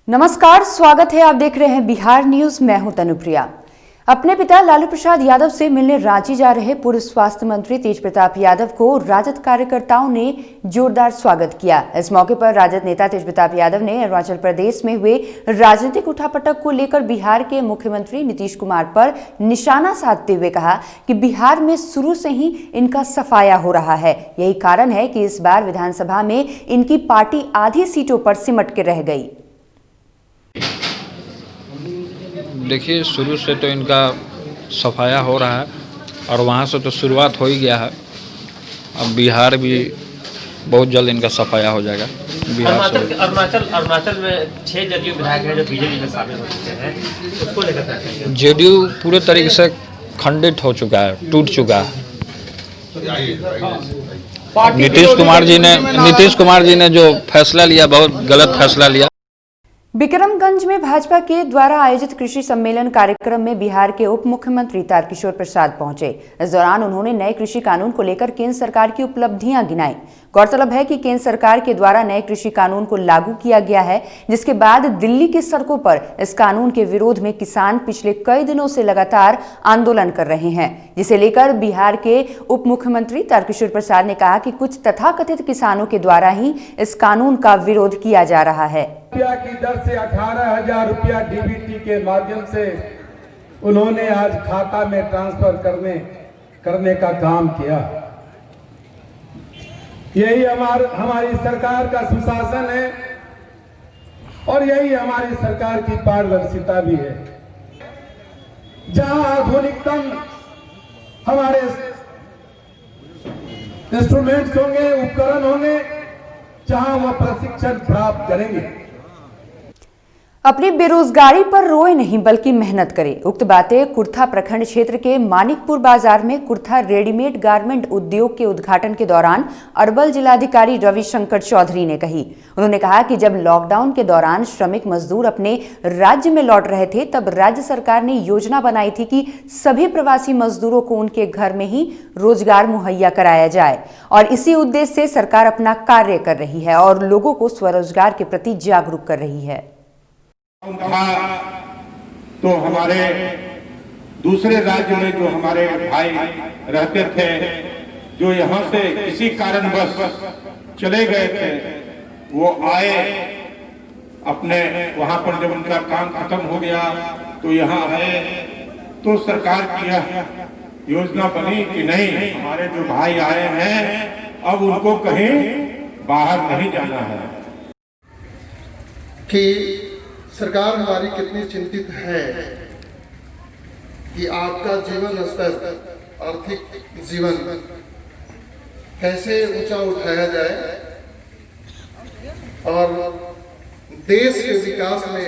नमस्कार, स्वागत है। आप देख रहे हैं बिहार न्यूज। मैं हूं तनुप्रिया। अपने पिता लालू प्रसाद यादव से मिलने रांची जा रहे पूर्व स्वास्थ्य मंत्री तेज प्रताप यादव को राजद कार्यकर्ताओं ने जोरदार स्वागत किया। इस मौके पर राजद नेता तेज प्रताप यादव ने अरुणाचल प्रदेश में हुए राजनीतिक उठापटक को लेकर बिहार के मुख्यमंत्री नीतीश कुमार पर निशाना साधते हुए कहा कि बिहार में शुरू से ही इनका सफाया हो रहा है। यही कारण है कि इस बार विधानसभा में इनकी पार्टी आधी सीटों पर सिमट के रह गई। देखिए, शुरू से तो इनका सफाया हो रहा है और वहाँ से तो शुरुआत हो ही गया है। अब बिहार भी बहुत जल्द इनका सफाया हो जाएगा। अरुणाचल में 6 जदयू विधायक हैं जो बीजेपी में शामिल हो चुके हैं, उसको लेकर जेडीयू पूरे तरीके से खंडित हो चुका है, टूट चुका है। नीतीश कुमार जी ने जो फैसला लिया, बहुत गलत फैसला लिया। बिक्रमगंज में भाजपा के द्वारा आयोजित कृषि सम्मेलन कार्यक्रम में बिहार के उप मुख्यमंत्री तारकिशोर प्रसाद पहुंचे। इस दौरान उन्होंने नए कृषि कानून को लेकर केंद्र सरकार की उपलब्धियां गिनाई। गौरतलब है कि केंद्र सरकार के द्वारा नए कृषि कानून को लागू किया गया है, जिसके बाद दिल्ली की सड़कों पर इस कानून के विरोध में किसान पिछले कई दिनों से लगातार आंदोलन कर रहे हैं, जिसे लेकर बिहार के उप मुख्यमंत्री तारकिशोर प्रसाद ने कहा कि कुछ तथाकथित किसानों के द्वारा ही इस कानून का विरोध किया जा रहा है। रुपया की दर से 18,000 रुपया डीबीटी के माध्यम से उन्होंने आज खाता में ट्रांसफर करने का काम किया। यही हमारी सरकार का सुशासन है और यही हमारी सरकार की पारदर्शिता भी है। जहां आधुनिकतम हमारे इंस्ट्रूमेंट्स होंगे, उपकरण होंगे, जहां वह प्रशिक्षण प्राप्त करेंगे। अपनी बेरोजगारी पर रोए नहीं बल्कि मेहनत करें। उक्त बातें कुर्था प्रखंड क्षेत्र के मानिकपुर बाजार में कुर्था रेडीमेड गारमेंट उद्योग के उद्घाटन के दौरान अरवल जिलाधिकारी रविशंकर चौधरी ने कही। उन्होंने कहा कि जब लॉकडाउन के दौरान श्रमिक मजदूर अपने राज्य में लौट रहे थे, तब राज्य सरकार ने योजना बनाई थी कि सभी प्रवासी मजदूरों को उनके घर में ही रोजगार मुहैया कराया जाए और इसी उद्देश्य से सरकार अपना कार्य कर रही है और लोगों को स्वरोजगार के प्रति जागरूक कर रही है। तो हमारे दूसरे राज्य में जो हमारे भाई रहते थे, जो यहाँ से किसी कारणवश चले गए थे, वो आए अपने वहां पर। जब उनका काम खत्म हो गया तो यहाँ आए, तो सरकार की यह योजना बनी कि नहीं, हमारे जो भाई आए हैं अब उनको कहीं बाहर नहीं जाना है। कि सरकार हमारी कितनी चिंतित है कि आपका जीवन स्तर, आर्थिक जीवन कैसे ऊंचा उठाया जाए और देश के विकास में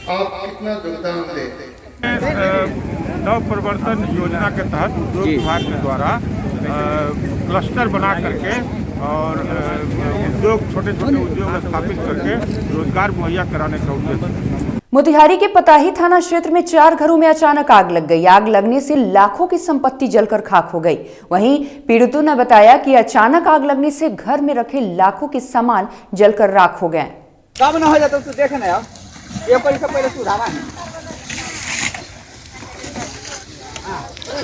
आप कितना योगदान दें। नव प्रवर्तन योजना के तहत उद्योग विभाग के द्वारा क्लस्टर बना करके और उद्योग, छोटे छोटे उद्योग स्थापित करके रोजगार मुहैया कराने का उद्देश्य। मोतिहारी के पताही थाना क्षेत्र में 4 घरों में अचानक आग लग गई। आग लगने से लाखों की संपत्ति जलकर खाक हो गई। वहीं पीड़ितों ने बताया कि अचानक आग लगने से घर में रखे लाखों के सामान जलकर राख हो गए।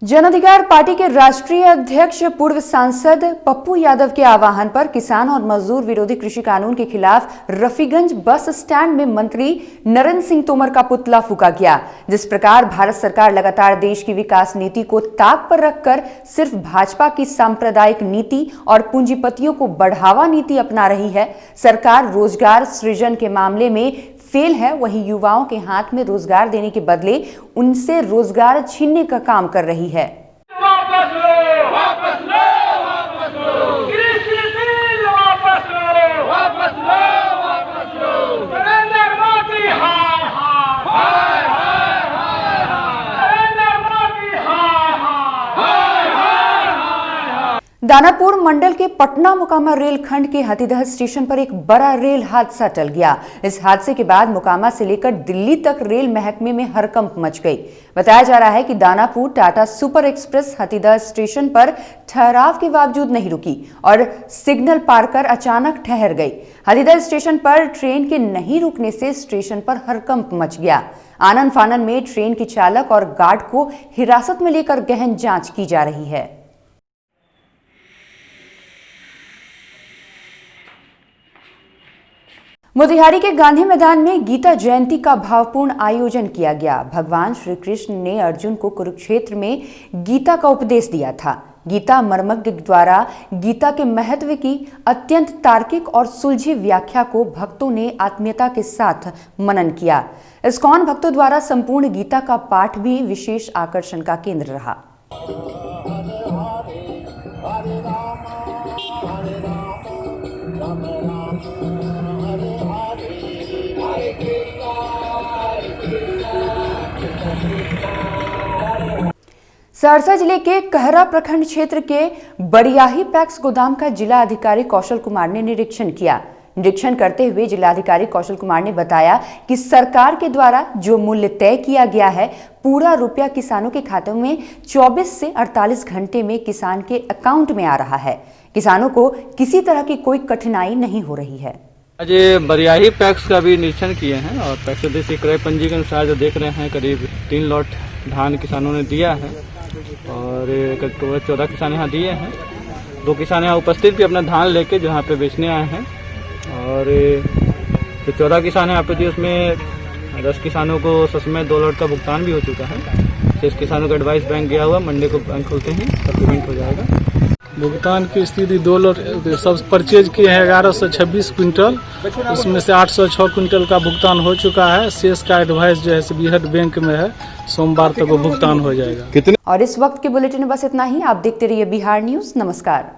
जन अधिकार पार्टी के राष्ट्रीय अध्यक्ष पूर्व सांसद पप्पू यादव के आह्वान पर किसान और मजदूर विरोधी कृषि कानून के खिलाफ रफीगंज बस स्टैंड में मंत्री नरेंद्र सिंह तोमर का पुतला फूंका गया। जिस प्रकार भारत सरकार लगातार देश की विकास नीति को ताक पर रखकर सिर्फ भाजपा की सांप्रदायिक नीति और पूंजीपतियों को बढ़ावा नीति अपना रही है, सरकार रोजगार सृजन के मामले में फेल है, वहीं युवाओं के हाथ में रोजगार देने के बदले उनसे रोजगार छीनने का काम कर रही है। वापस लो, वापस लो, वापस लो, कृषि बिल वापस लो, वापस लो, वापस लो, नरेंद्र मोदी हाय हाय हाय हाय हाय, नरेंद्र मोदी हाय हाय हाय हाय हाय। दानापुर मंडल के पटना मोकामा रेलखंड के हाथीदह स्टेशन पर एक बड़ा रेल हादसा टल गया। इस हादसे के बाद मोकामा से लेकर दिल्ली तक रेल महकमे में हड़कंप मच गई। बताया जा रहा है कि Danapur Tata super express Hathidah station पर ठहराव के बावजूद नहीं रुकी और सिग्नल पार कर अचानक ठहर गई। हाथीदह स्टेशन पर ट्रेन के नहीं रुकने से स्टेशन पर हड़कंप मच गया। आनन फानन में ट्रेन के चालक और गार्ड को हिरासत में लेकर गहन जांच की जा रही है। मोतिहारी के गांधी मैदान में गीता जयंती का भावपूर्ण आयोजन किया गया। भगवान श्री कृष्ण ने अर्जुन को कुरुक्षेत्र में गीता का उपदेश दिया था। गीता मर्मज्ञ द्वारा गीता के महत्व की अत्यंत तार्किक और सुलझी व्याख्या को भक्तों ने आत्मीयता के साथ मनन किया। इस्कॉन भक्तों द्वारा संपूर्ण गीता का पाठ भी विशेष आकर्षण का केंद्र रहा। सहरसा जिले के कहरा प्रखंड क्षेत्र के बड़ियाही पैक्स गोदाम का जिला अधिकारी कौशल कुमार ने निरीक्षण किया। निरीक्षण करते हुए जिलाधिकारी कौशल कुमार ने बताया कि सरकार के द्वारा जो मूल्य तय किया गया है, पूरा रुपया किसानों के खातों में 24 से 48 घंटे में किसान के अकाउंट में आ रहा है। किसानों को किसी तरह की कोई कठिनाई नहीं हो रही है। आज बरियाही पैक्स का भी निरीक्षण किए हैं और पैक्स उद्देश्य क्रय पंजी के अनुसार जो देख रहे हैं करीब 3 लॉट धान किसानों ने दिया है और 14 किसान यहाँ दिए हैं। 2 किसान यहाँ उपस्थित भी अपना धान लेके जो यहाँ पे बेचने आए हैं और जो 14 किसान यहाँ पे दिए उसमें 10 किसानों को सच में 2 लॉट का भुगतान भी हो चुका है। 6 किसानों का एडवाइस बैंक गया हुआ, मंडे को बैंक खुलते ही सब पेमेंट हो जाएगा। भुगतान की स्थिति 2 लॉट सब परचेज किए हैं 1126 क्विंटल, उसमें से 806 क्विंटल का भुगतान हो चुका है। शेष का एडवाइस जो है बीहट बैंक में है, सोमवार तक वो भुगतान हो जाएगा। और इस वक्त के बुलेटिन में बस इतना ही। आप देखते रहिए बिहार न्यूज। नमस्कार।